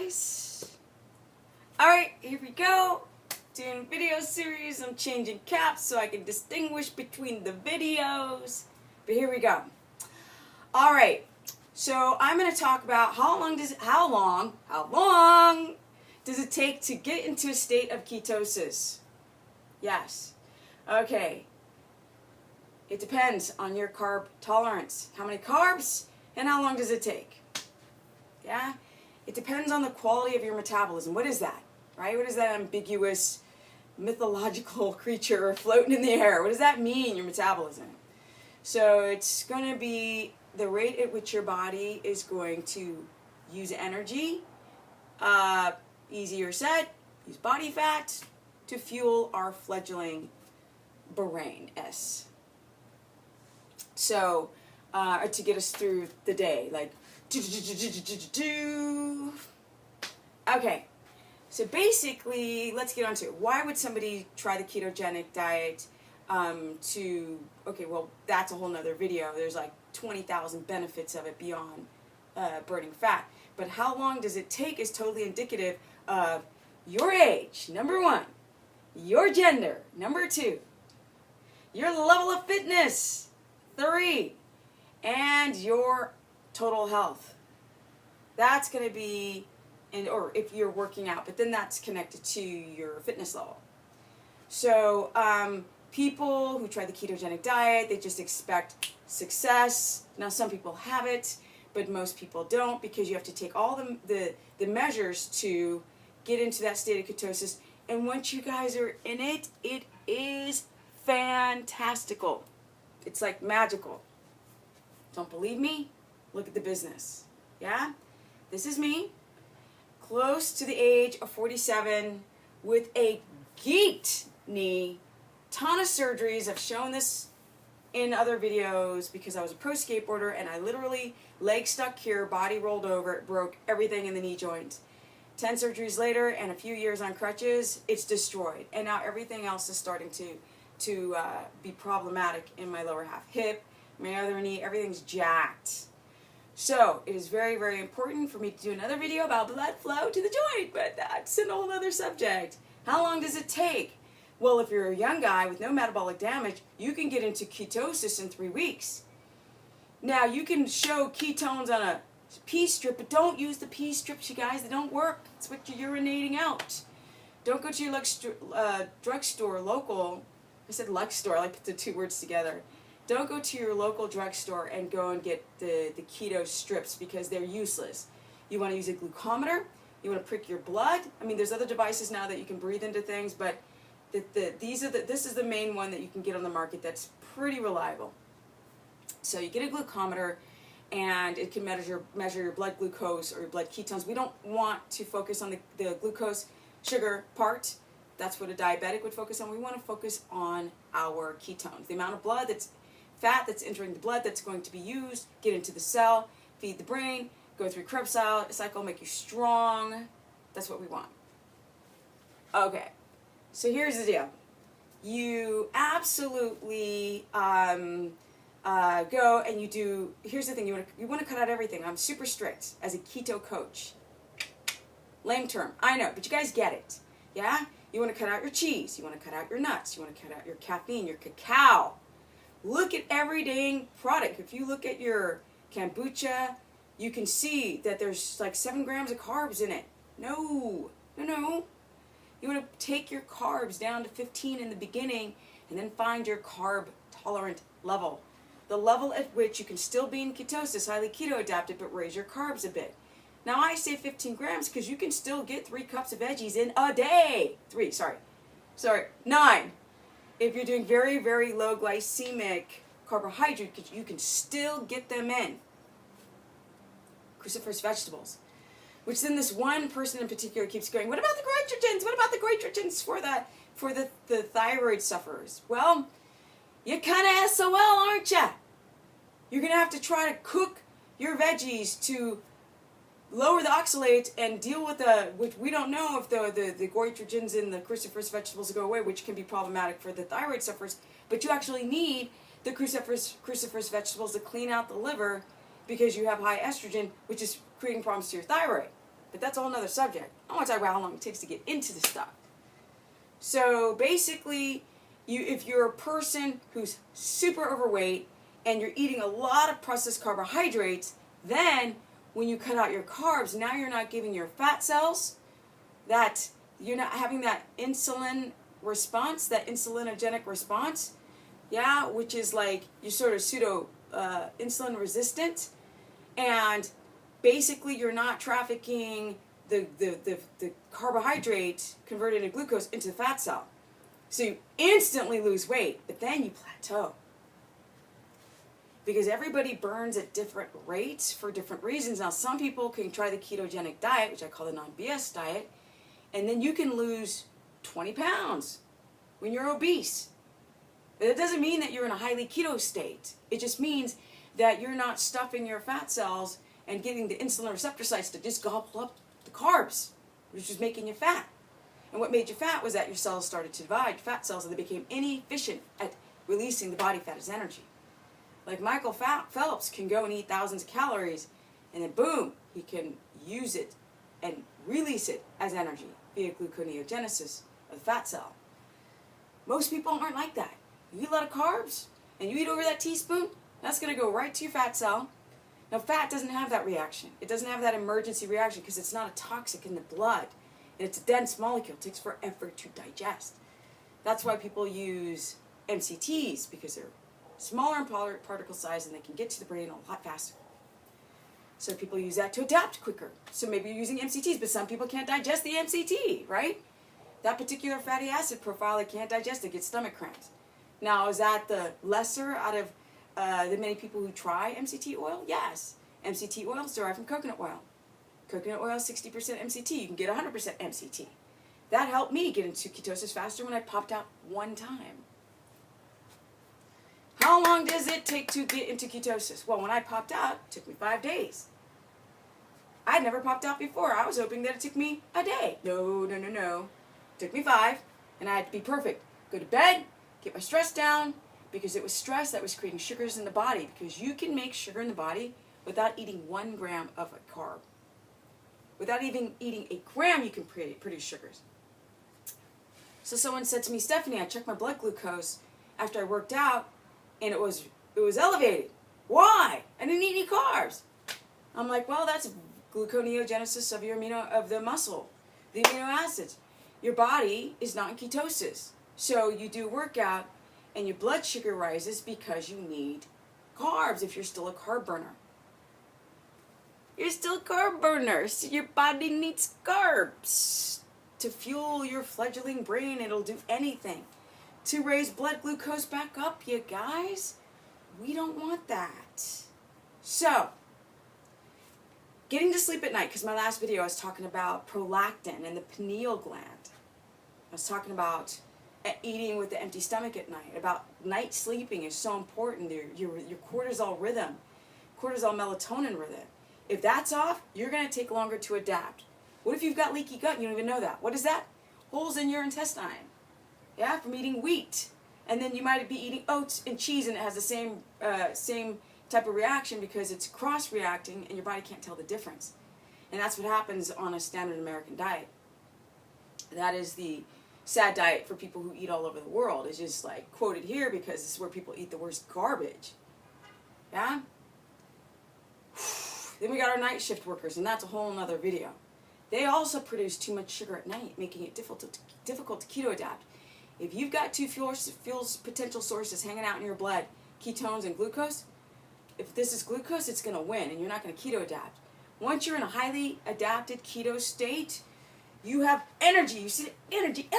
guys. Alright, here we go. Doing video series. I'm changing caps so I can distinguish between the videos. But here we go. Alright, so I'm going to talk about how long does it take to get into a state of ketosis? Yes. Okay. It depends on your carb tolerance. How many carbs and how long does it take? Yeah? It depends on the quality of your metabolism. What is that? Right? What is that ambiguous mythological creature floating in the air? What does that mean, your metabolism? So it's going to be the rate at which your body is going to use energy, easier said, use body fat to fuel our fledgling brain-s. So, to get us through the day, like, okay, so basically, let's get on to it. Why would somebody try the ketogenic diet okay, well, that's a whole nother video. There's like 20,000 benefits of it beyond burning fat. But how long does it take is totally indicative of your age, number one, your gender, number two, your level of fitness, three, and your total health. That's going to be, or if you're working out, but then that's connected to your fitness level. So people who try the ketogenic diet, they just expect success. Now some people have it, but most people don't, because you have to take all the measures to get into that state of ketosis. And once you guys are in it, it is fantastical. It's like magical. Don't believe me? Look at the business. Yeah? This is me, close to the age of 47, with a geeked knee, ton of surgeries. I've shown this in other videos because I was a pro skateboarder and I literally, leg stuck here, body rolled over, it broke everything in the knee joint. 10 surgeries later and a few years on crutches, it's destroyed. And now everything else is starting to be problematic in my lower half. Hip, my other knee, everything's jacked. So it is very, very important for me to do another video about blood flow to the joint, but that's a whole other subject. How long does it take? Well, if you're a young guy with no metabolic damage, you can get into ketosis in 3 weeks. Now, you can show ketones on a pee strip, but don't use the pee strips, you guys. They don't work. It's what you're urinating out. Don't go to your drugstore, local. I said Lux store. I like to put the two words together. Don't go to your local drugstore and go and get the keto strips because they're useless. You want to use a glucometer. You want to prick your blood. I mean, there's other devices now that you can breathe into things, but this is the main one that you can get on the market that's pretty reliable. So you get a glucometer, and it can measure your blood glucose or your blood ketones. We don't want to focus on the glucose sugar part. That's what a diabetic would focus on. We want to focus on our ketones, the amount of blood fat that's entering the blood that's going to be used, get into the cell, feed the brain, go through Krebs cycle, make you strong. That's what we want. Okay, so here's the deal. You absolutely go and you do, here's the thing, you want to cut out everything. I'm super strict as a keto coach. Lame term, I know, but you guys get it. Yeah? You want to cut out your cheese, you want to cut out your nuts, you want to cut out your caffeine, your cacao. Look at every dang product. If you look at your kombucha, you can see that there's like 7 grams of carbs in it. No. You want to take your carbs down to 15 in the beginning and then find your carb tolerant level. The level at which you can still be in ketosis, highly keto adapted, but raise your carbs a bit. Now I say 15 grams because you can still get 3 cups of veggies in a day. 9. If you're doing very, very low glycemic carbohydrate, you can still get them in. Cruciferous vegetables. Which then this one person in particular keeps going, what about the goitrogens? What about the goitrogens for the thyroid sufferers? Well, you're kind of SOL, aren't you? You're going to have to try to cook your veggies to lower the oxalates and deal with which we don't know if the goitrogens in the cruciferous vegetables go away, which can be problematic for the thyroid sufferers. But you actually need the cruciferous vegetables to clean out the liver because you have high estrogen, which is creating problems to your thyroid. but that's a whole nother subject. I want to talk about how long it takes to get into the stuff. So basically, if you're a person who's super overweight and you're eating a lot of processed carbohydrates, then when you cut out your carbs, now you're not giving your fat cells that, you're not having that insulin response, that insulinogenic response, yeah, which is like you're sort of pseudo insulin resistant, and basically you're not trafficking the carbohydrate converted into glucose into the fat cell. So you instantly lose weight, but then you plateau. Because everybody burns at different rates for different reasons. Now, some people can try the ketogenic diet, which I call the non-BS diet, and then you can lose 20 pounds when you're obese. But it doesn't mean that you're in a highly keto state. It just means that you're not stuffing your fat cells and getting the insulin receptor sites to just gobble up the carbs, which is making you fat. And what made you fat was that your cells started to divide, fat cells, and they became inefficient at releasing the body fat as energy. Like Michael Phelps can go and eat thousands of calories, and then boom, he can use it and release it as energy via gluconeogenesis of the fat cell. Most people aren't like that. You eat a lot of carbs, and you eat over that teaspoon, that's going to go right to your fat cell. Now, fat doesn't have that reaction. It doesn't have that emergency reaction because it's not a toxic in the blood. And it's a dense molecule. It takes forever to digest. That's why people use MCTs, because they're smaller in particle size and they can get to the brain a lot faster. So people use that to adapt quicker. So maybe you're using MCTs, but some people can't digest the MCT, right? That particular fatty acid profile, they can't digest it, gets stomach cramps. Now, is that the lesser out of the many people who try MCT oil? Yes. MCT oil is derived from coconut oil. Coconut oil is 60% MCT. You can get 100% MCT. That helped me get into ketosis faster when I popped out one time. How long does it take to get into ketosis? Well, when I popped out, it took me 5 days. I'd never popped out before. I was hoping that it took me a day. No. It took me 5, and I had to be perfect. Go to bed, get my stress down, because it was stress that was creating sugars in the body, because you can make sugar in the body without eating 1 gram of a carb. Without even eating a gram, you can produce sugars. So someone said to me, Stephanie, I checked my blood glucose after I worked out, and it was elevated. Why? I didn't eat any carbs. I'm like, well, that's gluconeogenesis of your of the muscle, the amino acids. Your body is not in ketosis. So you do a workout, and your blood sugar rises because you need carbs if you're still a carb burner. You're still a carb burner, so your body needs carbs to fuel your fledgling brain. It'll do anything to raise blood glucose back up, you guys. We don't want that. So, getting to sleep at night, because my last video I was talking about prolactin and the pineal gland. I was talking about eating with the empty stomach at night, about night sleeping is so important. Your cortisol rhythm, cortisol melatonin rhythm. If that's off, you're going to take longer to adapt. What if you've got leaky gut and you don't even know that? What is that? Holes in your intestine. Yeah, from eating wheat. And then you might be eating oats and cheese and it has the same type of reaction because it's cross-reacting and your body can't tell the difference. And that's what happens on a standard American diet. That is the sad diet for people who eat all over the world. It's just like quoted here because this is where people eat the worst garbage. Yeah? Then we got our night shift workers, and that's a whole nother video. They also produce too much sugar at night, making it difficult to keto adapt. If you've got two fuel potential sources hanging out in your blood, ketones and glucose, if this is glucose, it's going to win, and you're not going to keto adapt. Once you're in a highly adapted keto state, you have energy. You see energy.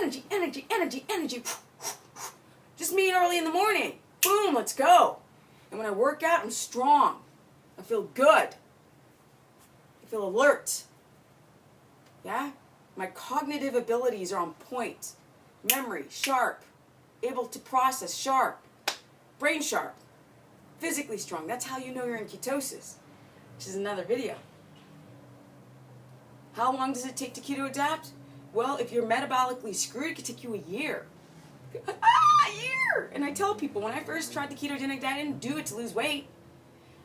Just me early in the morning. Boom, let's go. And when I work out, I'm strong. I feel good. I feel alert. Yeah? My cognitive abilities are on point. Memory, sharp. Able to process, sharp. Brain sharp. Physically strong. That's how you know you're in ketosis, which is another video. How long does it take to keto adapt? Well, if you're metabolically screwed, it could take you a year. A year! And I tell people, when I first tried the ketogenic diet, I didn't do it to lose weight.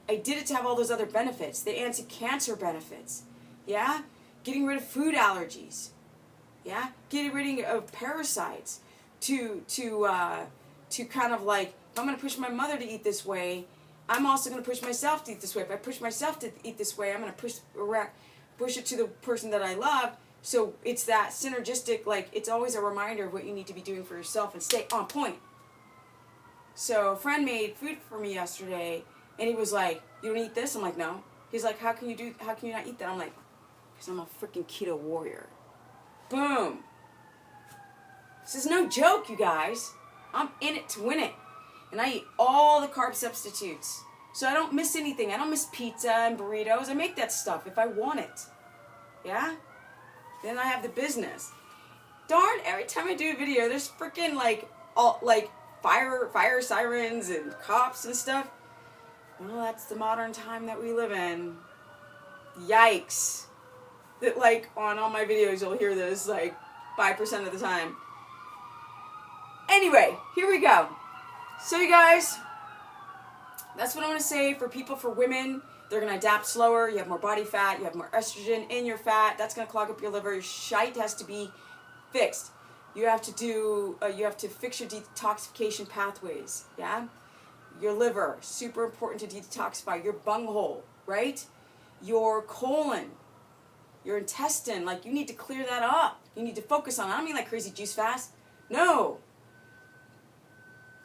I did it to have all those other benefits, the anti-cancer benefits. Yeah? getting rid of food allergies, yeah, getting rid of parasites, to kind of like, if I'm going to push my mother to eat this way, I'm also going to push myself to eat this way. If I push myself to eat this way, I'm going to push it to the person that I love. So it's that synergistic, like, it's always a reminder of what you need to be doing for yourself and stay on point. So a friend made food for me yesterday, and he was like, "You don't eat this?" I'm like, "No." He's like, how can you not eat that?" I'm like, "Because I'm a freaking keto warrior." Boom. This is no joke, you guys. I'm in it to win it. And I eat all the carb substitutes. So I don't miss anything. I don't miss pizza and burritos. I make that stuff if I want it. Yeah? Then I have the business. Darn, every time I do a video, there's freaking fire sirens and cops and stuff. Well, that's the modern time that we live in. Yikes. That, like, on all my videos, you'll hear this, like, 5% of the time. Anyway, here we go. So, you guys, that's what I want to say for people, for women. They're going to adapt slower. You have more body fat. You have more estrogen in your fat. That's going to clog up your liver. Your shite has to be fixed. You have to fix your detoxification pathways, yeah? Your liver, super important to detoxify. Your bunghole, right? Your colon, your intestine, like, you need to clear that up. You need to focus on it. I don't mean like crazy juice fast. No.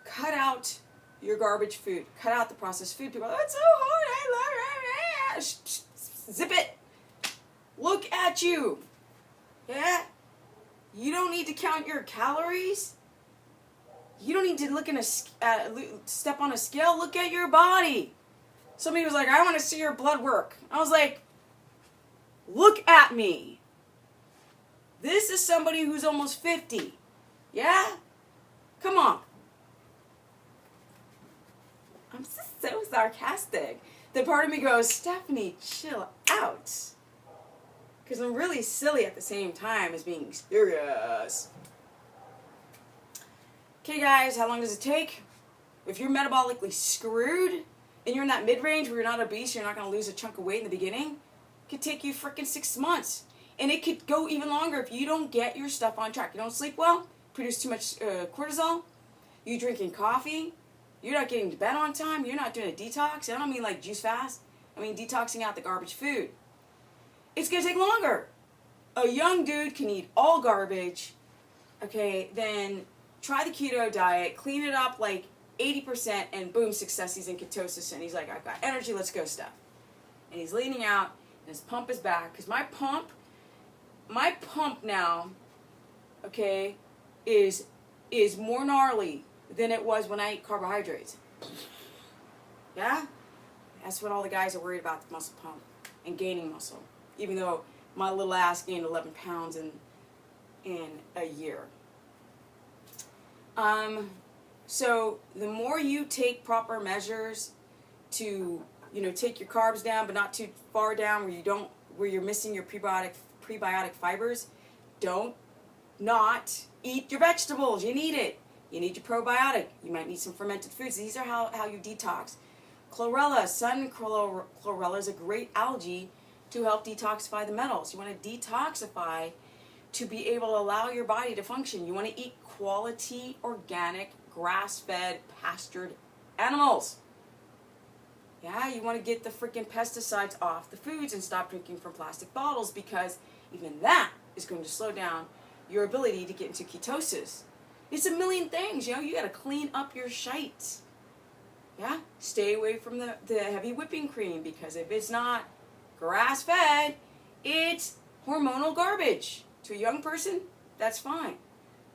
Cut out your garbage food. Cut out the processed food. People are like, "That's so hard. I love it." Zip it. Look at you. Yeah? You don't need to count your calories. You don't need to look in step on a scale. Look at your body. Somebody was like, "I want to see your blood work." I was like, look at me. This is somebody who's almost 50. Yeah? Come on. I'm just so sarcastic. The part of me goes, "Stephanie, chill out." Because I'm really silly at the same time as being serious. Okay, guys, how long does it take? If you're metabolically screwed and you're in that mid-range where you're not obese, you're not going to lose a chunk of weight in the beginning, it could take you freaking 6 months. And it could go even longer if you don't get your stuff on track. You don't sleep well, produce too much cortisol, you drinking coffee, you're not getting to bed on time, you're not doing a detox. I don't mean like juice fast. I mean detoxing out the garbage food. It's going to take longer. A young dude can eat all garbage, okay, then try the keto diet, clean it up like 80%, and boom, success. He's in ketosis, and he's like, "I've got energy, let's go stuff." And he's leaning out, and his pump is back. Because my pump now, okay, is more gnarly than it was when I ate carbohydrates. Yeah? That's what all the guys are worried about, the muscle pump and gaining muscle. Even though my little ass gained 11 pounds in a year. So the more you take proper measures to, take your carbs down, but not too far down where you're missing your prebiotic fibers, don't not eat your vegetables. You need it. You need your probiotic. You might need some fermented foods. These are how you detox. Chlorella, sun chlorella is a great algae to help detoxify the metals. You want to detoxify to be able to allow your body to function. You want to eat quality, organic, grass-fed, pastured animals. Yeah, you want to get the freaking pesticides off the foods and stop drinking from plastic bottles, because even that is going to slow down your ability to get into ketosis. It's a million things, you got to clean up your shite. Yeah, stay away from the heavy whipping cream, because if it's not grass-fed, it's hormonal garbage. To a young person, that's fine.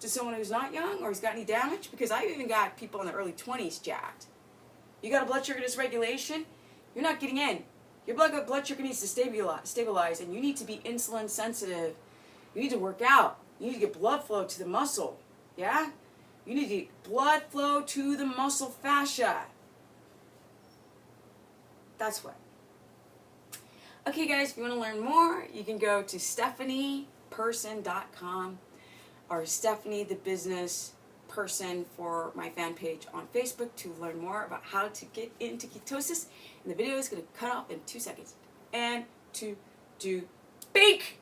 To someone who's not young or who's got any damage, because I've even got people in the early 20s jacked. You got a blood sugar dysregulation, you're not getting in. Your blood sugar needs to stabilize, and you need to be insulin sensitive. You need to work out. You need to get blood flow to the muscle. Yeah? You need to get blood flow to the muscle fascia. That's what. Okay, guys, if you want to learn more, you can go to stephanieperson.com or Stephanie the Business Person for my fan page on Facebook to learn more about how to get into ketosis. And the video is going to cut off in 2 seconds. And to do bake.